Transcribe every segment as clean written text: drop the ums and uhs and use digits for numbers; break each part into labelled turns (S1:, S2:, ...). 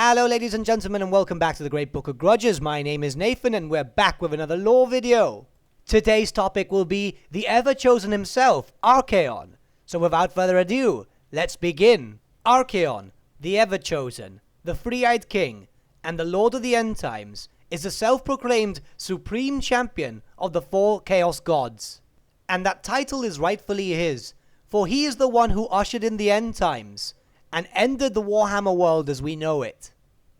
S1: Hello ladies and gentlemen, and welcome back to the Great Book of Grudges. My name is Nathan and we're back with another lore video. Today's topic will be the Everchosen himself, Archaon. So without further ado, let's begin. Archaon, the Everchosen, the Three-Eyed King, and the Lord of the End Times, is the self-proclaimed supreme champion of the four Chaos Gods. And that title is rightfully his, for he is the one who ushered in the End Times and ended the Warhammer world as we know it.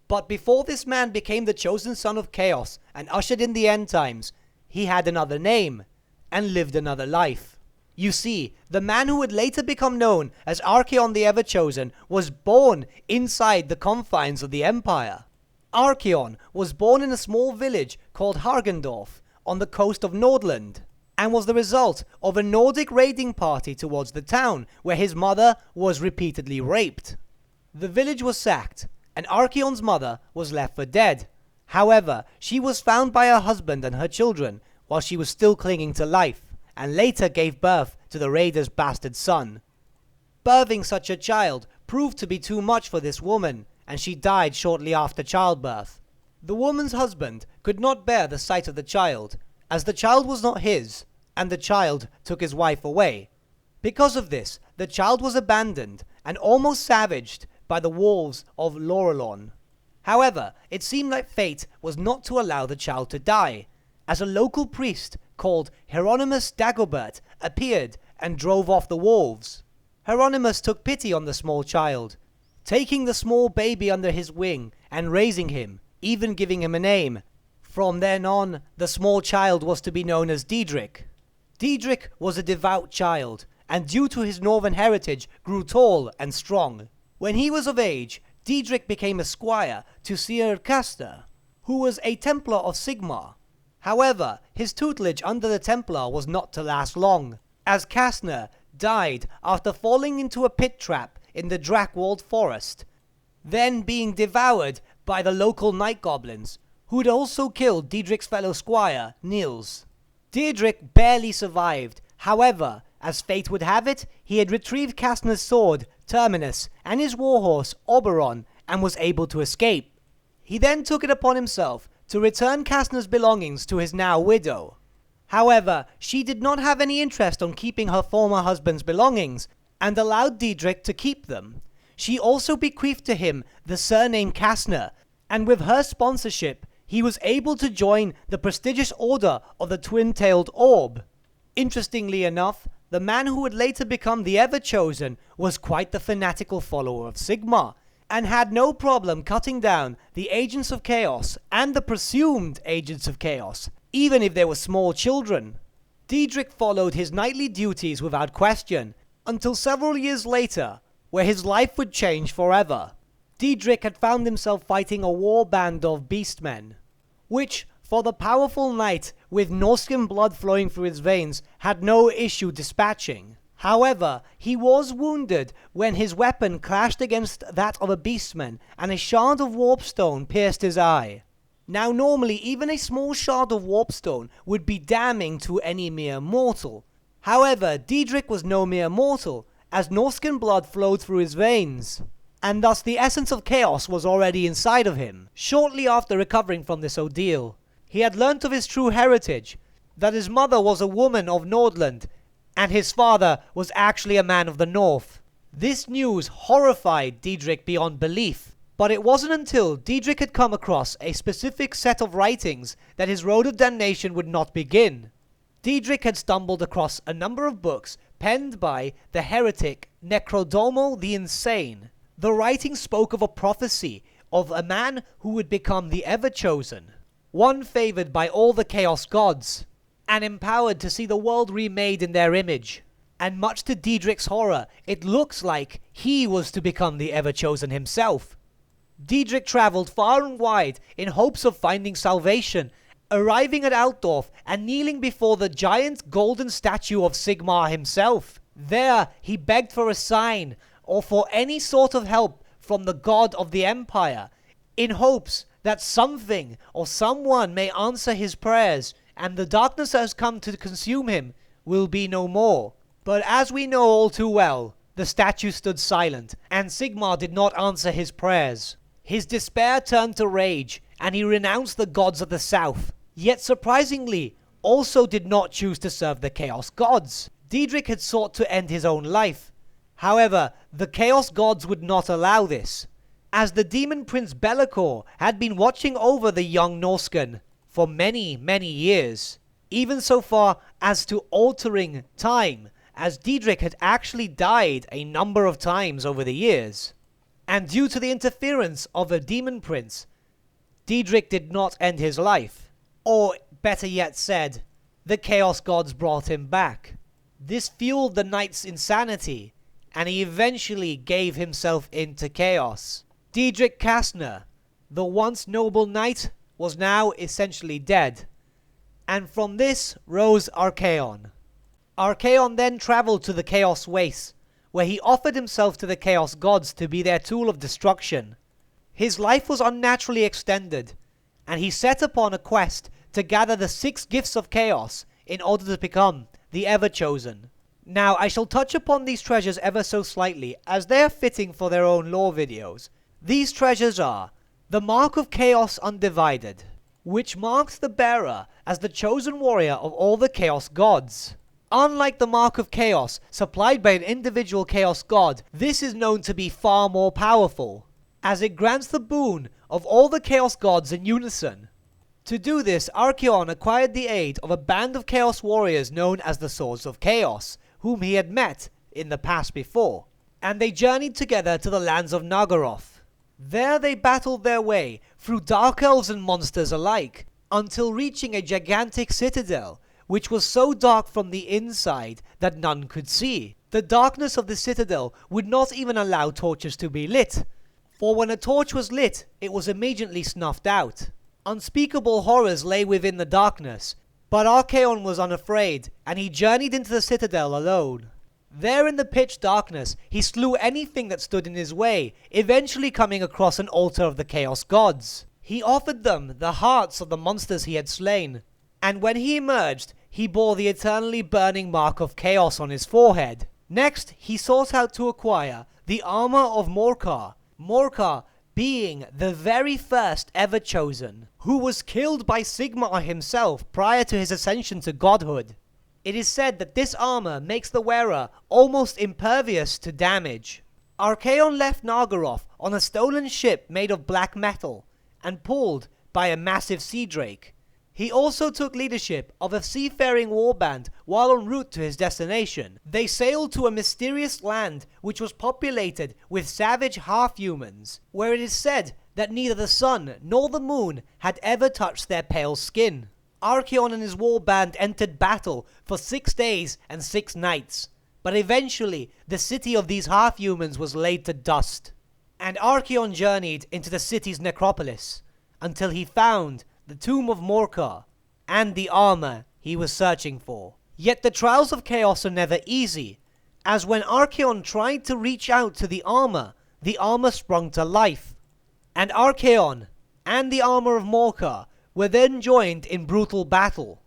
S1: But before this man became the chosen son of Chaos and ushered in the End Times, he had another name and lived another life. You see, the man who would later become known as Archaon the Everchosen was born inside the confines of the Empire. Archaon was born in a small village called Dwarf on the coast of Nordland, and was the result of a Nordic raiding party towards the town where his mother was repeatedly raped. The village was sacked, and Archaon's mother was left for dead. However, she was found by her husband and her children while she was still clinging to life, and later gave birth to the raider's bastard son. Birthing such a child proved to be too much for this woman, and she died shortly after childbirth. The woman's husband could not bear the sight of the child, as the child was not his, and the child took his wife away. Because of this, the child was abandoned and almost savaged by the wolves of Lorelon. However, it seemed like fate was not to allow the child to die, as a local priest called Hieronymus Dagobert appeared and drove off the wolves. Hieronymus took pity on the small child, taking the small baby under his wing and raising him, even giving him a name. From then on, the small child was to be known as Diedrich. Diedrich was a devout child, and due to his northern heritage, grew tall and strong. When he was of age, Diedrich became a squire to Sieur Castor, who was a Templar of Sigmar. However, his tutelage under the Templar was not to last long, as Castor died after falling into a pit trap in the Drakewald forest, then being devoured by the local night goblins, who had also killed Diedrich's fellow squire, Niels. Diedrich barely survived. However, as fate would have it, he had retrieved Castor's sword, Terminus, and his warhorse, Oberon, and was able to escape. He then took it upon himself to return Castor's belongings to his now widow. However, she did not have any interest on keeping her former husband's belongings, and allowed Diedrich to keep them. She also bequeathed to him the surname Castor, and with her sponsorship, he was able to join the prestigious Order of the Twin-Tailed Orb. Interestingly enough, the man who would later become the Everchosen was quite the fanatical follower of Sigmar, and had no problem cutting down the Agents of Chaos and the presumed Agents of Chaos, even if they were small children. Diedrich followed his knightly duties without question, until several years later, where his life would change forever. Diedrich had found himself fighting a war band of beastmen, which, for the powerful knight with Norscan blood flowing through his veins, had no issue dispatching. However, he was wounded when his weapon clashed against that of a beastman, and a shard of warpstone pierced his eye. Now normally, even a small shard of warpstone would be damning to any mere mortal. However, Diedrich was no mere mortal, as Norscan blood flowed through his veins, and thus the essence of chaos was already inside of him. Shortly after recovering from this ordeal, he had learnt of his true heritage, that his mother was a woman of Nordland, and his father was actually a man of the North. This news horrified Diedrich beyond belief, but it wasn't until Diedrich had come across a specific set of writings that his road of damnation would not begin. Diedrich had stumbled across a number of books penned by the heretic Necrodomo the Insane. The writing spoke of a prophecy of a man who would become the Everchosen, one favored by all the Chaos Gods, and empowered to see the world remade in their image. And much to Diedrich's horror, it looks like he was to become the Everchosen himself. Diedrich travelled far and wide in hopes of finding salvation, arriving at Altdorf and kneeling before the giant golden statue of Sigmar himself. There he begged for a sign, or for any sort of help from the god of the empire, in hopes that something or someone may answer his prayers, and the darkness that has come to consume him will be no more. But as we know all too well, the statue stood silent, and Sigmar did not answer his prayers. His despair turned to rage, and he renounced the gods of the south. Yet surprisingly, also did not choose to serve the Chaos gods. Diedrich had sought to end his own life. However, the Chaos gods would not allow this, as the demon prince Be'lakor had been watching over the young Norscan for many, many years, even so far as to altering time, as Diedrich had actually died a number of times over the years. And due to the interference of a demon prince, Diedrich did not end his life. Or, better yet said, the Chaos gods brought him back. This fueled the knight's insanity, and he eventually gave himself into chaos. Diedrich Kastner, the once noble knight, was now essentially dead. And from this rose Archaon. Archaon then travelled to the Chaos Wastes, where he offered himself to the Chaos gods to be their tool of destruction. His life was unnaturally extended, and he set upon a quest to gather the 6 gifts of chaos in order to become the Everchosen. Now, I shall touch upon these treasures ever so slightly, as they are fitting for their own lore videos. These treasures are the Mark of Chaos Undivided, which marks the bearer as the chosen warrior of all the Chaos gods. Unlike the Mark of Chaos supplied by an individual Chaos god, this is known to be far more powerful, as it grants the boon of all the Chaos gods in unison. To do this, Archaon acquired the aid of a band of Chaos warriors known as the Swords of Chaos, whom he had met in the past before, and they journeyed together to the lands of Nagaroth. There they battled their way through dark elves and monsters alike, until reaching a gigantic citadel, which was so dark from the inside that none could see. The darkness of the citadel would not even allow torches to be lit, for when a torch was lit, it was immediately snuffed out. Unspeakable horrors lay within the darkness, but Archaon was unafraid, and he journeyed into the citadel alone. There in the pitch darkness, he slew anything that stood in his way, eventually coming across an altar of the Chaos gods. He offered them the hearts of the monsters he had slain, and when he emerged, he bore the eternally burning mark of chaos on his forehead. Next, he sought out to acquire the armor of Morkar, Morkar being the very first Everchosen, who was killed by Sigmar himself prior to his ascension to godhood. It is said that this armor makes the wearer almost impervious to damage. Archaon left Nagaroth on a stolen ship made of black metal and pulled by a massive sea drake. He also took leadership of a seafaring warband while en route to his destination. They sailed to a mysterious land which was populated with savage half-humans, where it is said that neither the sun nor the moon had ever touched their pale skin. Archaon and his warband entered battle for 6 days and 6 nights, but eventually the city of these half-humans was laid to dust, and Archaon journeyed into the city's necropolis until he found the tomb of Morkar and the armor he was searching for. Yet the trials of chaos are never easy, as when Archaon tried to reach out to the armor sprung to life, and Archaon and the armor of Morkar were then joined in brutal battle.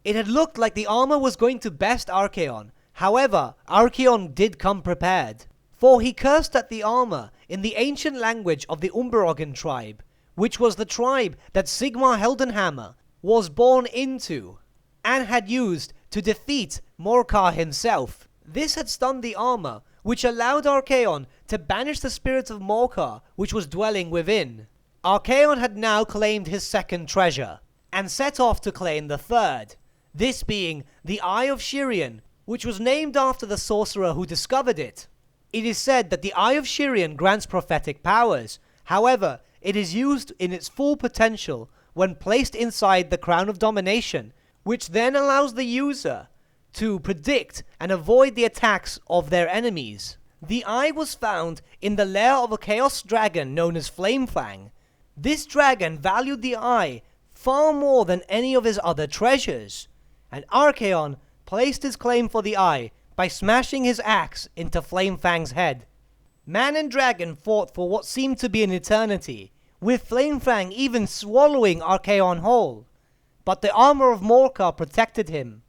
S1: It had looked like the armor was going to best Archaon. However, Archaon did come prepared, for he cursed at the armor in the ancient language of the Umberogan tribe, which was the tribe that Sigmar Heldenhammer was born into and had used to defeat Morkar himself. This had stunned the armor, which allowed Archaon to banish the spirit of Morkar which was dwelling within. Archaon had now claimed his second treasure, and set off to claim the third, this being the Eye of Shirian, which was named after the sorcerer who discovered it. It is said that the Eye of Shirian grants prophetic powers. However, it is used in its full potential when placed inside the Crown of Domination, which then allows the user to predict and avoid the attacks of their enemies. The eye was found in the lair of a chaos dragon known as Flamefang. This dragon valued the eye far more than any of his other treasures, and Archaon placed his claim for the eye by smashing his axe into Flamefang's head. Man and dragon fought for what seemed to be an eternity, with Flamefang even swallowing Archaon whole. But the armor of Morkar protected him,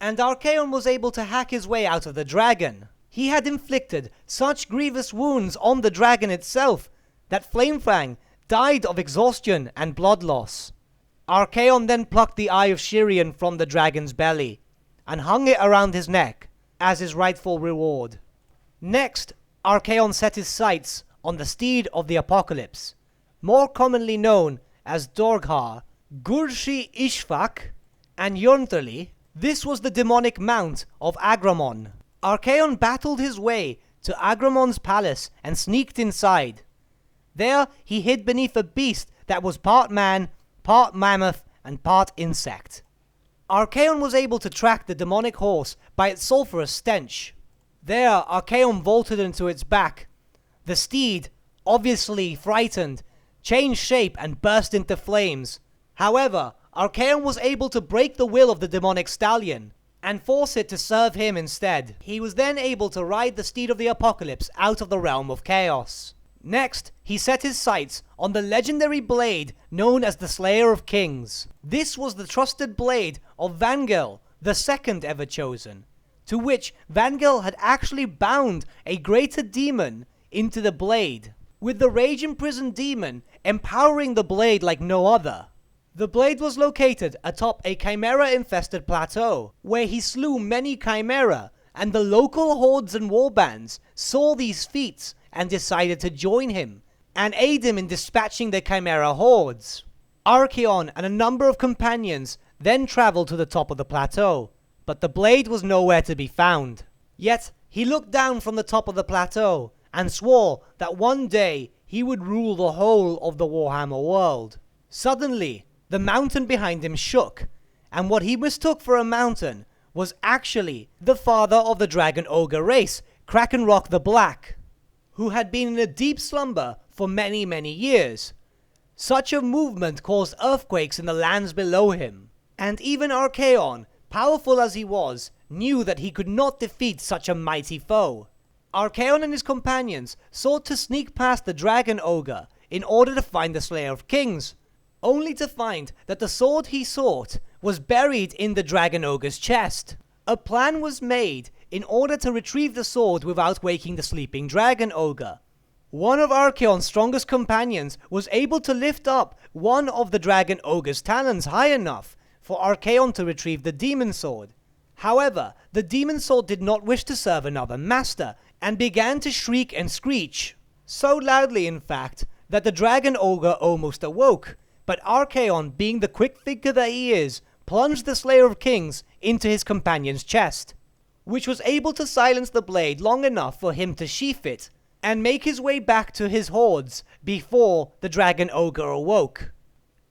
S1: and Archaon was able to hack his way out of the dragon. He had inflicted such grievous wounds on the dragon itself that Flamefang died of exhaustion and blood loss. Archaon then plucked the eye of Shirian from the dragon's belly and hung it around his neck as his rightful reward. Next, Archaon set his sights on the steed of the apocalypse, more commonly known as Dorghar, Gurshi Ishfak, and Yonterli. This was the demonic mount of Agramon. Archaon battled his way to Agramon's palace and sneaked inside. There he hid beneath a beast that was part man, part mammoth, and part insect. Archaon was able to track the demonic horse by its sulphurous stench. There Archaon vaulted into its back. The steed, obviously frightened, changed shape and burst into flames. However, Archaon was able to break the will of the demonic stallion and force it to serve him instead. He was then able to ride the steed of the apocalypse out of the realm of chaos. Next, he set his sights on the legendary blade known as the Slayer of Kings. This was the trusted blade of Vangel, the second Everchosen, to which Vangel had actually bound a greater demon into the blade, with the rage-imprisoned demon empowering the blade like no other. The blade was located atop a chimera-infested plateau, where he slew many chimera, and the local hordes and warbands saw these feats and decided to join him and aid him in dispatching the chimera hordes. Archaon and a number of companions then traveled to the top of the plateau, but the blade was nowhere to be found. Yet he looked down from the top of the plateau and swore that one day he would rule the whole of the Warhammer world. Suddenly, the mountain behind him shook, and what he mistook for a mountain was actually the father of the dragon ogre race, Krakenrock the Black, who had been in a deep slumber for many, many years. Such a movement caused earthquakes in the lands below him, and even Archaon, powerful as he was, knew that he could not defeat such a mighty foe. Archaon and his companions sought to sneak past the dragon ogre in order to find the Slayer of Kings, only to find that the sword he sought was buried in the dragon ogre's chest. A plan was made in order to retrieve the sword without waking the sleeping dragon ogre. One of Archaon's strongest companions was able to lift up one of the dragon ogre's talons high enough for Archaon to retrieve the demon sword. However, the demon sword did not wish to serve another master and began to shriek and screech, so loudly in fact that the dragon ogre almost awoke, but Archaon, being the quick thinker that he is, plunged the Slayer of Kings into his companion's chest, which was able to silence the blade long enough for him to sheath it and make his way back to his hordes before the dragon ogre awoke.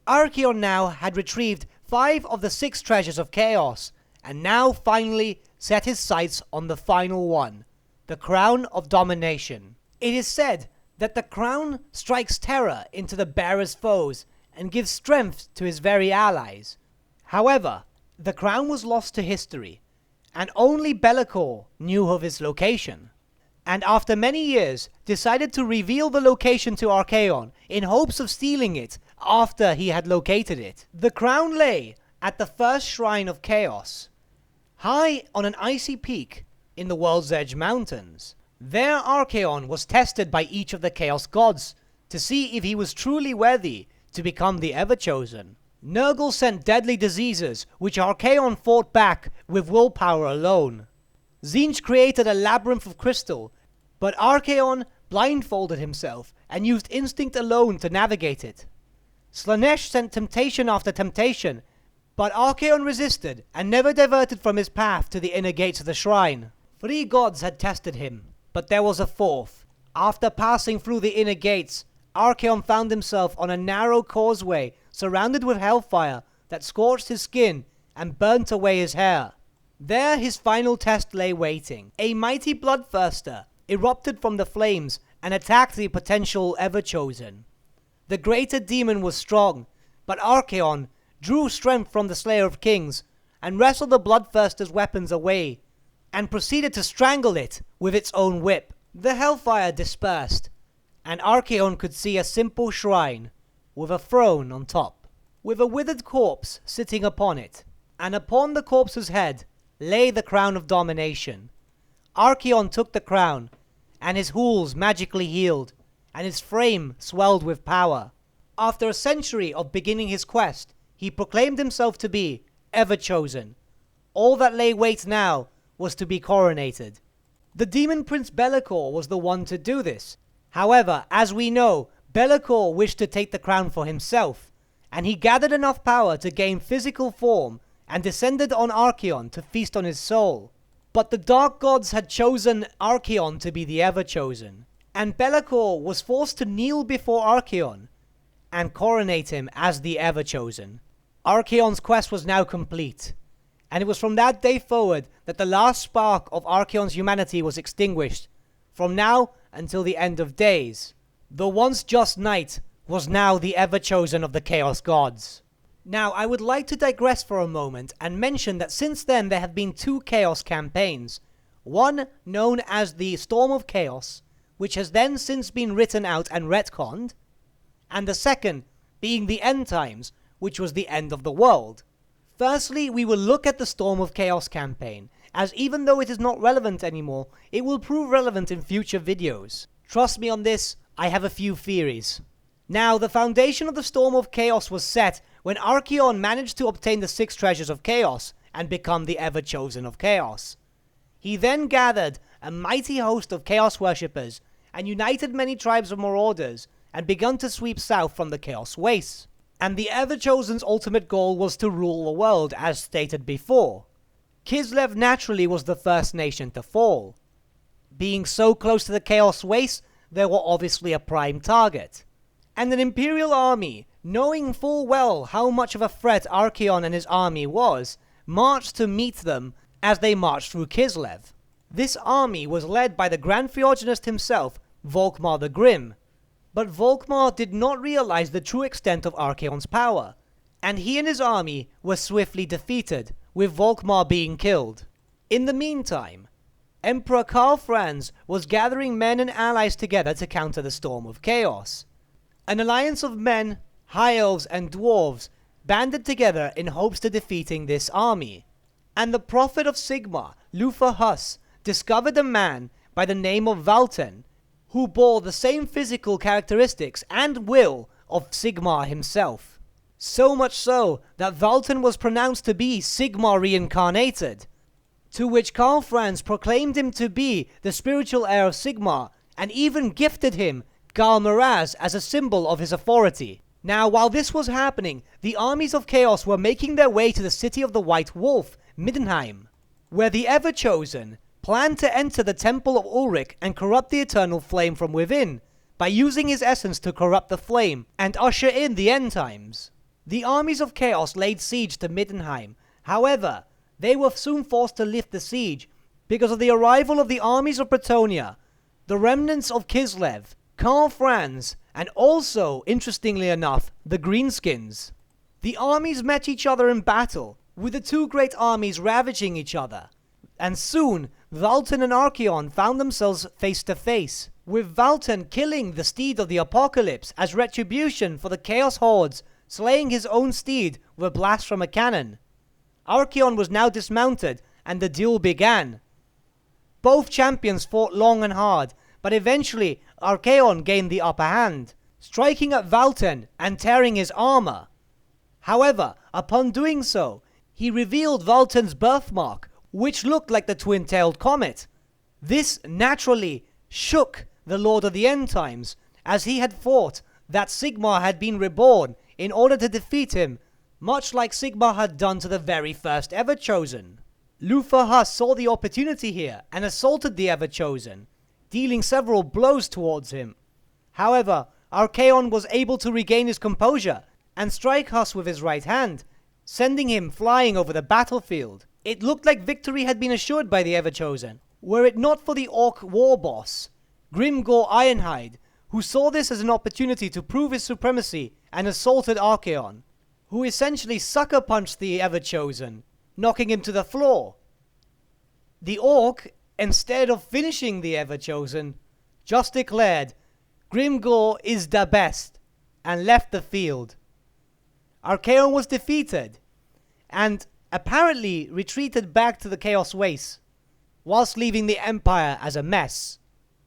S1: Archaon now had retrieved 5 of the 6 treasures of chaos, and now finally set his sights on the final one, the Crown of Domination. It is said that the crown strikes terror into the bearer's foes and gives strength to his very allies. However, the crown was lost to history, and only Be'lakor knew of its location, and after many years decided to reveal the location to Archaon in hopes of stealing it after he had located it. The crown lay at the first shrine of chaos, high on an icy peak in the World's Edge Mountains. There Archaon was tested by each of the Chaos Gods to see if he was truly worthy to become the Everchosen. Nurgle sent deadly diseases, which Archaon fought back with willpower alone. Tzeentch created a labyrinth of crystal, but Archaon blindfolded himself and used instinct alone to navigate it. Slaanesh sent temptation after temptation, but Archaon resisted and never diverted from his path to the inner gates of the shrine. 3 gods had tested him, but there was a 4th. After passing through the inner gates, Archaon found himself on a narrow causeway surrounded with hellfire that scorched his skin and burnt away his hair. There his final test lay waiting. A mighty bloodthirster erupted from the flames and attacked the potential Everchosen. The greater demon was strong, but Archaon drew strength from the Slayer of Kings and wrestled the bloodthirster's weapons away and proceeded to strangle it with its own whip. The hellfire dispersed, and Archaon could see a simple shrine with a throne on top, with a withered corpse sitting upon it, and upon the corpse's head lay the Crown of Domination. Archaon took the crown, and his hools magically healed, and his frame swelled with power. after a century of beginning his quest, he proclaimed himself to be Everchosen. All that lay wait now was to be coronated. The demon prince Be'lakor was the one to do this. However, as we know, Be'lakor wished to take the crown for himself, and he gathered enough power to gain physical form and descended on Archaon to feast on his soul. But the dark gods had chosen Archaon to be the Everchosen, and Be'lakor was forced to kneel before Archaon and coronate him as the Everchosen. Archaon's quest was now complete, and it was from that day forward that the last spark of Archaon's humanity was extinguished. From now until the end of days, the once just knight was now the Everchosen of the Chaos Gods. Now, I would like to digress for a moment and mention that since then there have been 2 Chaos campaigns. One known as the Storm of Chaos, which has then since been written out and retconned, and the second being the End Times, which was the end of the world. Firstly, we will look at the Storm of Chaos campaign, as even though it is not relevant anymore, it will prove relevant in future videos. Trust me on this, I have a few theories. Now, the foundation of the Storm of Chaos was set when Archaon managed to obtain the 6 treasures of Chaos and become the Everchosen of Chaos. He then gathered a mighty host of Chaos worshippers and united many tribes of marauders and begun to sweep south from the Chaos Wastes. And the Everchosen's ultimate goal was to rule the world, as stated before. Kislev naturally was the first nation to fall. Being so close to the Chaos Wastes, they were obviously a prime target. And an Imperial army, knowing full well how much of a threat Archaon and his army was, marched to meet them as they marched through Kislev. This army was led by the Grand Theogenist himself, Volkmar the Grim. But Volkmar did not realize the true extent of Archaon's power, and he and his army were swiftly defeated, with Volkmar being killed. In the meantime, Emperor Karl Franz was gathering men and allies together to counter the Storm of Chaos. An alliance of men, high elves and dwarves banded together in hopes to defeating this army. And the prophet of Sigmar, Luthor Huss, discovered a man by the name of Valten, who bore the same physical characteristics and will of Sigmar himself. So much so that Valten was pronounced to be Sigmar reincarnated, to which Karl Franz proclaimed him to be the spiritual heir of Sigmar, and even gifted him Gal Maraz as a symbol of his authority. Now, while this was happening, the armies of Chaos were making their way to the city of the White Wolf, Middenheim, where the Everchosen planned to enter the Temple of Ulrich and corrupt the eternal flame from within, by using his essence to corrupt the flame and usher in the end times. The armies of Chaos laid siege to Middenheim. However, they were soon forced to lift the siege because of the arrival of the armies of Bretonnia, the remnants of Kislev, Karl Franz, and also, interestingly enough, the Greenskins. The armies met each other in battle, with the 2 great armies ravaging each other. And soon, Valten and Archaon found themselves face to face, with Valten killing the steed of the Apocalypse as retribution for the Chaos Hordes slaying his own steed with a blast from a cannon. Archaon was now dismounted, and the duel began. Both champions fought long and hard, but eventually Archaon gained the upper hand, striking at Valten and tearing his armor. However, upon doing so, he revealed Valten's birthmark, which looked like the twin-tailed comet. This naturally shook the Lord of the End Times, as he had thought that Sigmar had been reborn in order to defeat him, much like Sigmar had done to the very first Everchosen. Luthor Huss saw the opportunity here and assaulted the Everchosen, dealing several blows towards him. However, Archaon was able to regain his composure and strike Huss with his right hand, sending him flying over the battlefield. It looked like victory had been assured by the Everchosen, were it not for the Orc war boss, Grimgor Ironhide, who saw this as an opportunity to prove his supremacy and assaulted Archaon, who essentially sucker punched the Everchosen, knocking him to the floor. The Orc, instead of finishing the Everchosen, just declared, "Grimgor is the best," and left the field. Archaon was defeated, and apparently retreated back to the Chaos Wastes, whilst leaving the Empire as a mess.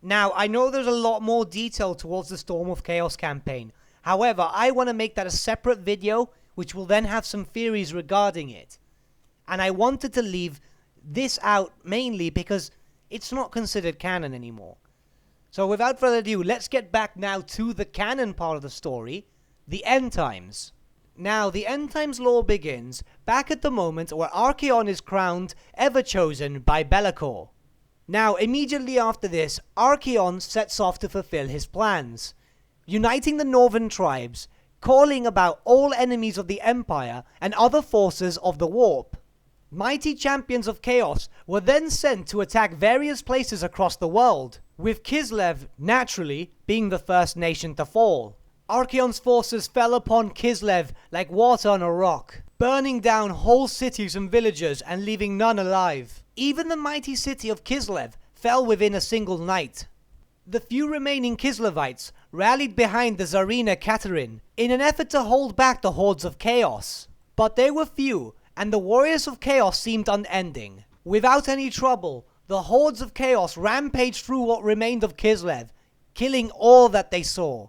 S1: Now, I know there's a lot more detail towards the Storm of Chaos campaign. However, I want to make that a separate video, which will then have some theories regarding it. And I wanted to leave this out mainly because it's not considered canon anymore. So without further ado, let's get back now to the canon part of the story, the End Times. Now, the End Times lore begins back at the moment where Archaon is crowned Everchosen by Be'lakor. Now, immediately after this, Archaon sets off to fulfill his plans, uniting the northern tribes, calling about all enemies of the Empire and other forces of the Warp. Mighty champions of chaos were then sent to attack various places across the world, with Kislev, naturally, being the first nation to fall. Archaon's forces fell upon Kislev like water on a rock, burning down whole cities and villages and leaving none alive. Even the mighty city of Kislev fell within a single night. The few remaining Kislevites rallied behind the Tsarina Catherine in an effort to hold back the hordes of chaos. But they were few, and the warriors of chaos seemed unending. Without any trouble, the hordes of chaos rampaged through what remained of Kislev, killing all that they saw.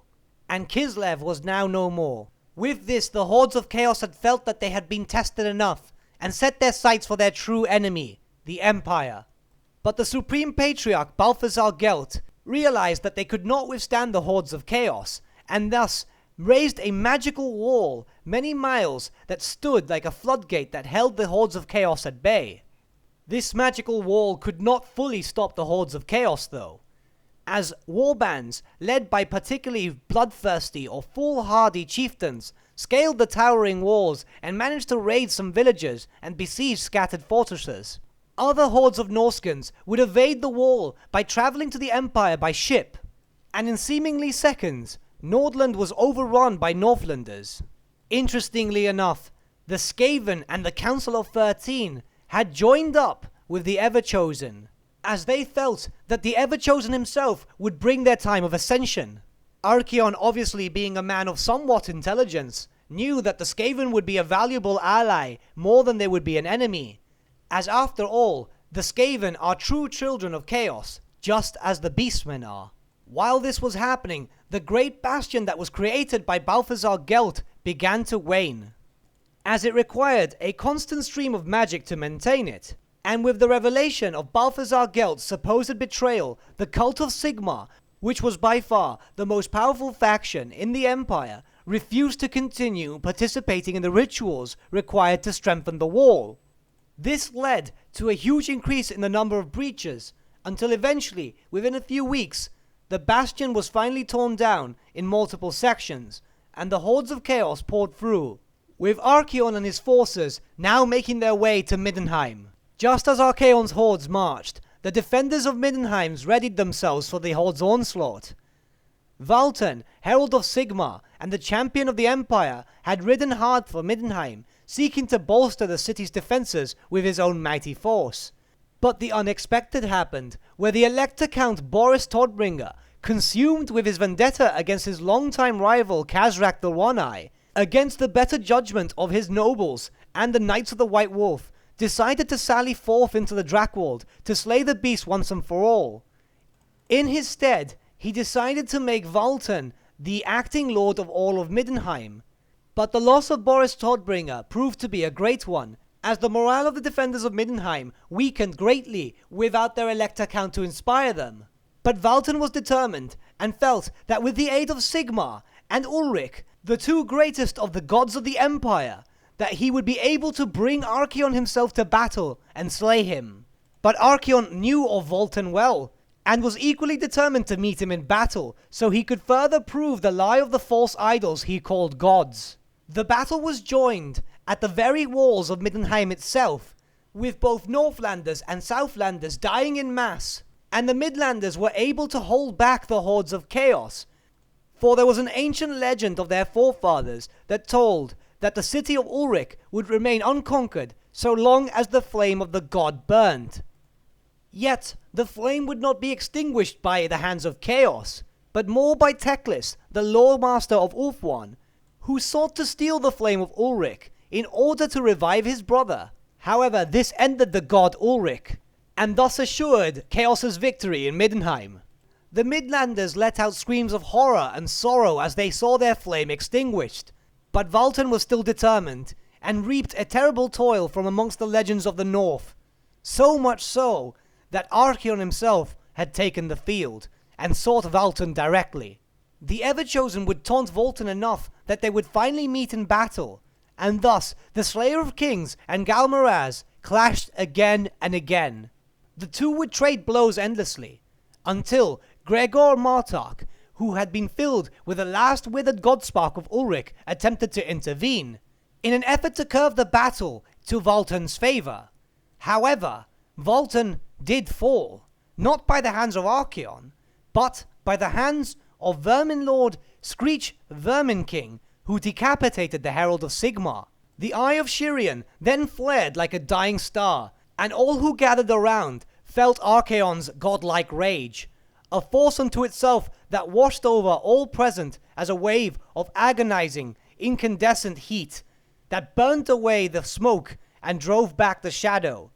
S1: And Kislev was now no more. With this, the hordes of chaos had felt that they had been tested enough, and set their sights for their true enemy, the Empire. But the Supreme Patriarch Balthazar Gelt realized that they could not withstand the hordes of chaos, and thus raised a magical wall many miles that stood like a floodgate that held the hordes of chaos at bay. This magical wall could not fully stop the hordes of chaos though, as warbands led by particularly bloodthirsty or foolhardy chieftains scaled the towering walls and managed to raid some villages and besiege scattered fortresses. Other hordes of Norskans would evade the wall by traveling to the Empire by ship, and in seemingly seconds, Nordland was overrun by Northlanders. Interestingly enough, the Skaven and the Council of 13 had joined up with the Everchosen, as they felt that the Everchosen himself would bring their time of ascension. Archaon, obviously being a man of somewhat intelligence, knew that the Skaven would be a valuable ally more than they would be an enemy, as after all, the Skaven are true children of chaos, just as the Beastmen are. While this was happening, the great bastion that was created by Balthazar Gelt began to wane, as it required a constant stream of magic to maintain it. And with the revelation of Balthazar Gelt's supposed betrayal, the cult of Sigmar, which was by far the most powerful faction in the Empire, refused to continue participating in the rituals required to strengthen the wall. This led to a huge increase in the number of breaches, until eventually, within a few weeks, the bastion was finally torn down in multiple sections, and the hordes of chaos poured through, with Archaon and his forces now making their way to Middenheim. Just as Archaon's hordes marched, the defenders of Middenheim readied themselves for the horde's onslaught. Valten, herald of Sigmar, and the champion of the Empire, had ridden hard for Middenheim, seeking to bolster the city's defenses with his own mighty force. But the unexpected happened, where the Elector Count Boris Todbringer, consumed with his vendetta against his longtime rival Khazrak the One-Eye, against the better judgment of his nobles and the Knights of the White Wolf, decided to sally forth into the Drakwold to slay the beast once and for all. In his stead, he decided to make Valten the acting lord of all of Middenheim. But the loss of Boris Todbringer proved to be a great one, as the morale of the defenders of Middenheim weakened greatly without their Elector Count to inspire them. But Valten was determined, and felt that with the aid of Sigmar and Ulrich, the two greatest of the gods of the Empire, that he would be able to bring Archaon himself to battle and slay him. But Archaon knew of Valten well, and was equally determined to meet him in battle, so he could further prove the lie of the false idols he called gods. The battle was joined at the very walls of Middenheim itself, with both Northlanders and Southlanders dying in mass, and the Midlanders were able to hold back the hordes of chaos, for there was an ancient legend of their forefathers that told that the city of Ulrich would remain unconquered so long as the flame of the god burned. Yet, the flame would not be extinguished by the hands of chaos, but more by Teclis, the lore master of Ulfwan, who sought to steal the flame of Ulrich in order to revive his brother. However, this ended the god Ulrich, and thus assured Chaos's victory in Middenheim. The Midlanders let out screams of horror and sorrow as they saw their flame extinguished, but Vultan was still determined, and reaped a terrible toil from amongst the legends of the North, so much so that Archaon himself had taken the field, and sought Vultan directly. The Everchosen would taunt Vultan enough that they would finally meet in battle, and thus the Slayer of Kings and Galmaraz clashed again and again. The two would trade blows endlessly, until Gregor Martok, who had been filled with the last withered godspark of Ulrich, attempted to intervene, in an effort to curve the battle to Vultan's favour. However, Vultan did fall, not by the hands of Archaon, but by the hands of Vermin Lord Screech Verminking, who decapitated the Herald of Sigmar. The Eye of Shirian then flared like a dying star, and all who gathered around felt Archaon's godlike rage, a force unto itself that washed over all present as a wave of agonizing, incandescent heat that burnt away the smoke and drove back the shadow.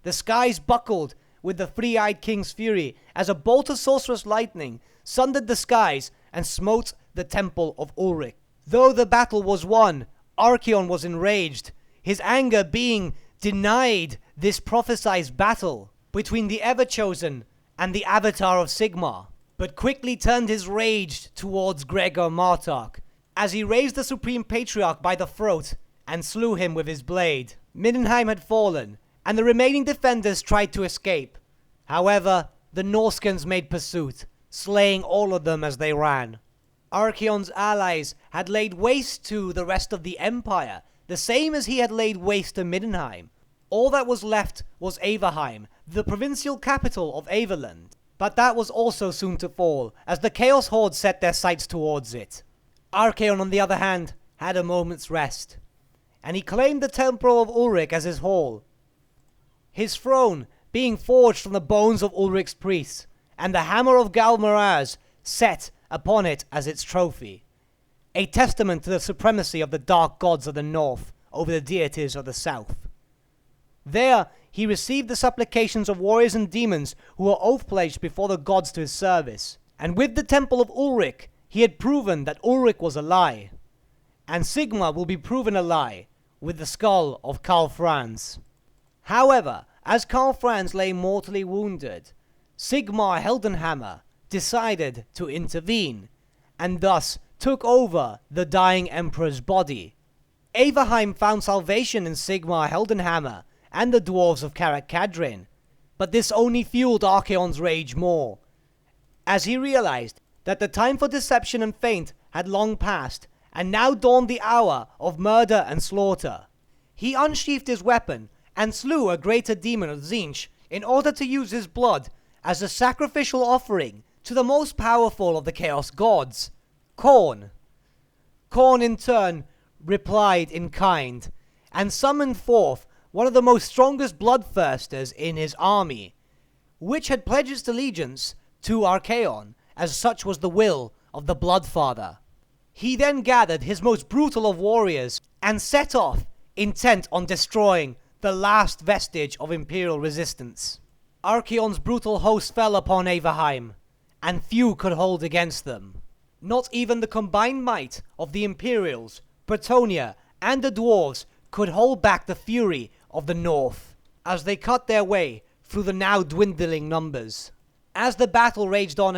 S1: The skies buckled with the three-eyed king's fury as a bolt of sorcerous lightning sundered the skies and smote the temple of Ulrich. Though the battle was won, Archaon was enraged, his anger being denied this prophesied battle between the Everchosen and the Avatar of Sigmar, but quickly turned his rage towards Gregor Martok, as he raised the Supreme Patriarch by the throat and slew him with his blade. Middenheim had fallen, and the remaining defenders tried to escape. However, the Norskens made pursuit, slaying all of them as they ran. Archaon's allies had laid waste to the rest of the Empire, the same as he had laid waste to Middenheim. All that was left was Averheim, the provincial capital of Averland. But that was also soon to fall, as the Chaos Horde set their sights towards it. Archaon, on the other hand, had a moment's rest, and he claimed the temple of Ulrich as his hall, his throne being forged from the bones of Ulrich's priests, and the hammer of Galmaraz set upon it as its trophy, a testament to the supremacy of the dark gods of the north over the deities of the south. There he received the supplications of warriors and demons who were oath-pledged before the gods to his service, and with the temple of Ulrich he had proven that Ulrich was a lie, and Sigmar will be proven a lie with the skull of Karl Franz. However, as Karl Franz lay mortally wounded, Sigmar Heldenhammer decided to intervene, and thus took over the dying emperor's body. Averheim found salvation in Sigmar Heldenhammer and the dwarves of Karak-Kadrin, but this only fueled Archaon's rage more, as he realized that the time for deception and feint had long passed, and now dawned the hour of murder and slaughter. He unsheathed his weapon and slew a greater demon of Tzeentch in order to use his blood as a sacrificial offering to the most powerful of the Chaos Gods, Khorne. Khorne in turn replied in kind, and summoned forth one of the most strongest bloodthirsters in his army, which had pledged its allegiance to Archaon, as such was the will of the Bloodfather. He then gathered his most brutal of warriors and set off, intent on destroying the last vestige of imperial resistance. Archaon's brutal host fell upon Averheim, and few could hold against them. Not even the combined might of the Imperials, Bretonnia, and the Dwarves could hold back the fury of the North, as they cut their way through the now dwindling numbers. As the battle raged on,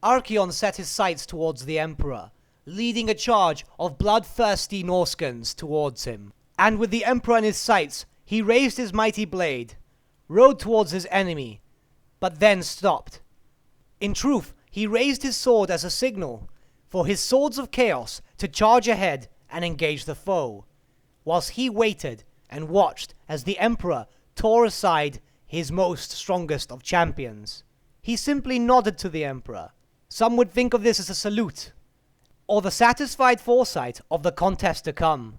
S1: Archaon set his sights towards the Emperor, leading a charge of bloodthirsty Norskens towards him. And with the Emperor in his sights, he raised his mighty blade, rode towards his enemy, but then stopped. In truth, he raised his sword as a signal for his swords of chaos to charge ahead and engage the foe, whilst he waited and watched as the Emperor tore aside his most strongest of champions. He simply nodded to the Emperor. Some would think of this as a salute, or the satisfied foresight of the contest to come.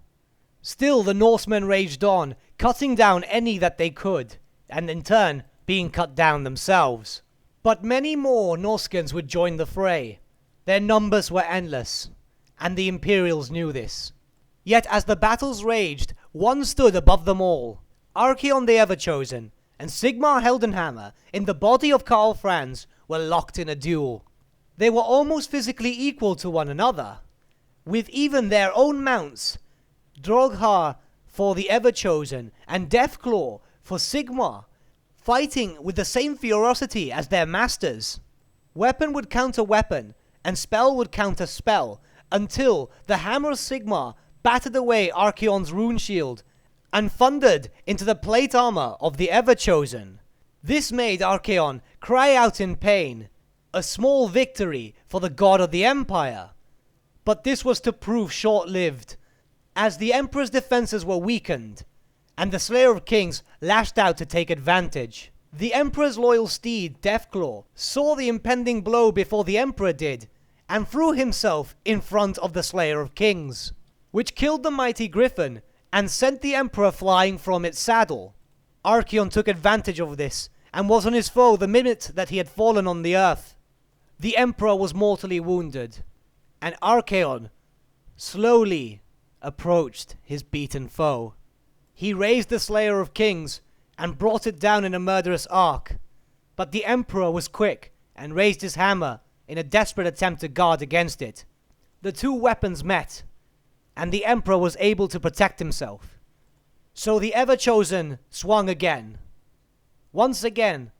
S1: Still the Norsemen raged on, cutting down any that they could, and in turn being cut down themselves. But many more Norskens would join the fray. Their numbers were endless, and the Imperials knew this. Yet as the battles raged, one stood above them all, Archaon the Everchosen, and Sigmar Heldenhammer, in the body of Karl Franz, were locked in a duel. They were almost physically equal to one another, with even their own mounts, Droghar for the Everchosen and Deathclaw for Sigmar, fighting with the same ferocity as their masters. Weapon would counter weapon, and spell would counter spell, until the hammer of Sigmar battered away Archaon's rune shield and thundered into the plate armor of the Everchosen. This made Archaon cry out in pain, a small victory for the god of the Empire. But this was to prove short-lived, as the Emperor's defenses were weakened, and the Slayer of Kings lashed out to take advantage. The Emperor's loyal steed, Deathclaw, saw the impending blow before the Emperor did, and threw himself in front of the Slayer of Kings, which killed the mighty griffin and sent the Emperor flying from its saddle. Archaon took advantage of this, and was on his foe the minute that he had fallen on the earth. The Emperor was mortally wounded, and Archaon slowly approached his beaten foe. He raised the Slayer of Kings and brought it down in a murderous arc, but the Emperor was quick and raised his hammer in a desperate attempt to guard against it. The two weapons met, and the Emperor was able to protect himself. So the Everchosen swung again. Once again,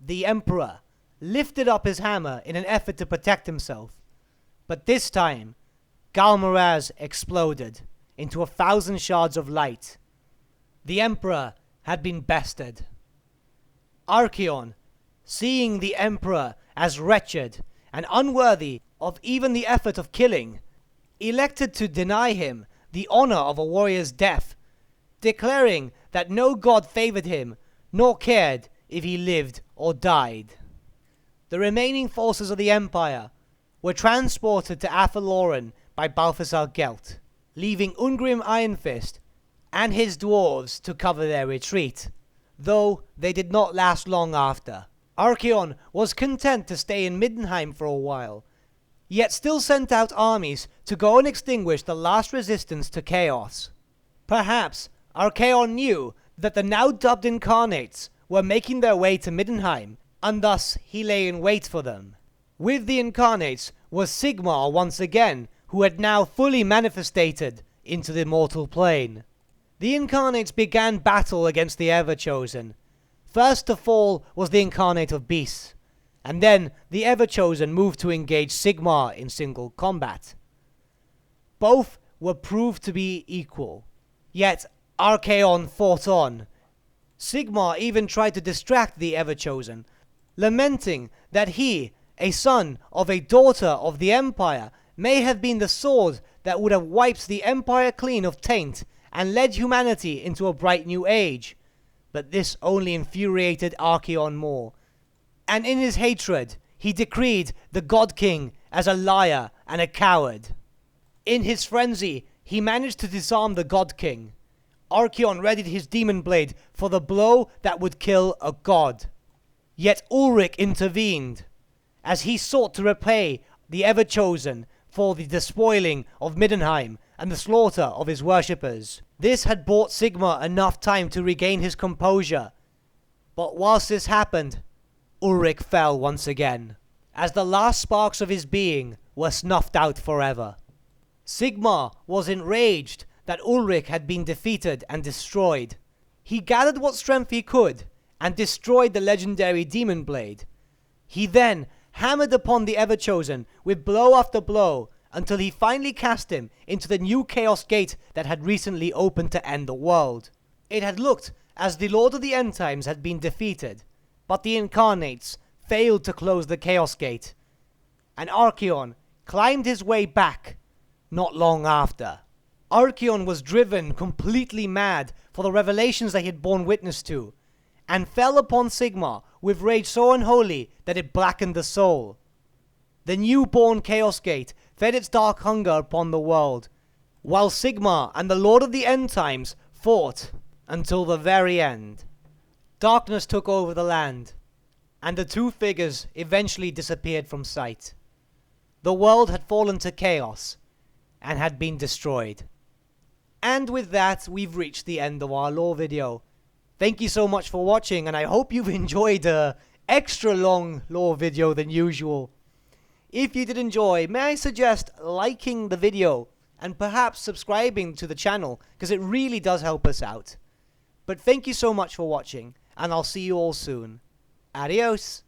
S1: the Emperor lifted up his hammer in an effort to protect himself, but this time, Galmaraz exploded into 1,000 shards of light. The Emperor had been bested. Archaon, seeing the Emperor as wretched and unworthy of even the effort of killing, elected to deny him the honor of a warrior's death, declaring that no god favored him, nor cared if he lived or died. The remaining forces of the Empire were transported to Athaloran by Balthasar Gelt, leaving Ungrim Ironfist and his dwarves to cover their retreat, though they did not last long after. Archaon was content to stay in Middenheim for a while, yet still sent out armies to go and extinguish the last resistance to chaos. Perhaps Archaon knew that the now dubbed Incarnates were making their way to Middenheim, and thus he lay in wait for them. With the Incarnates was Sigmar once again, who had now fully manifested into the mortal plane. The Incarnates began battle against the Everchosen. First to fall was the Incarnate of Beasts, and then the Everchosen moved to engage Sigmar in single combat. Both were proved to be equal, yet Archaon fought on. Sigmar even tried to distract the Everchosen, lamenting that he, a son of a daughter of the Empire, may have been the sword that would have wiped the Empire clean of taint and led humanity into a bright new age. But this only infuriated Archaon more, and in his hatred he decreed the God King as a liar and a coward. In his frenzy he managed to disarm the God King. Archaon readied his demon blade for the blow that would kill a god. Yet Ulrich intervened, as he sought to repay the Everchosen for the despoiling of Middenheim and the slaughter of his worshippers. This had bought Sigmar enough time to regain his composure, but whilst this happened, Ulrich fell once again, as the last sparks of his being were snuffed out forever. Sigmar was enraged that Ulrich had been defeated and destroyed. He gathered what strength he could and destroyed the legendary demon blade. He then hammered upon the Everchosen with blow after blow until he finally cast him into the new Chaos Gate that had recently opened to end the world. It had looked as the Lord of the End Times had been defeated, but the Incarnates failed to close the Chaos Gate, and Archaon climbed his way back not long after. Archaon was driven completely mad for the revelations that he had borne witness to, and fell upon Sigmar with rage so unholy that it blackened the soul. The newborn Chaos Gate fed its dark hunger upon the world, while Sigmar and the Lord of the End Times fought until the very end. Darkness took over the land, and the two figures eventually disappeared from sight. The world had fallen to chaos, and had been destroyed. And with that, we've reached the end of our lore video. Thank you so much for watching, and I hope you've enjoyed extra long lore video than usual. If you did enjoy, may I suggest liking the video and perhaps subscribing to the channel, because it really does help us out. But thank you so much for watching, and I'll see you all soon. Adios!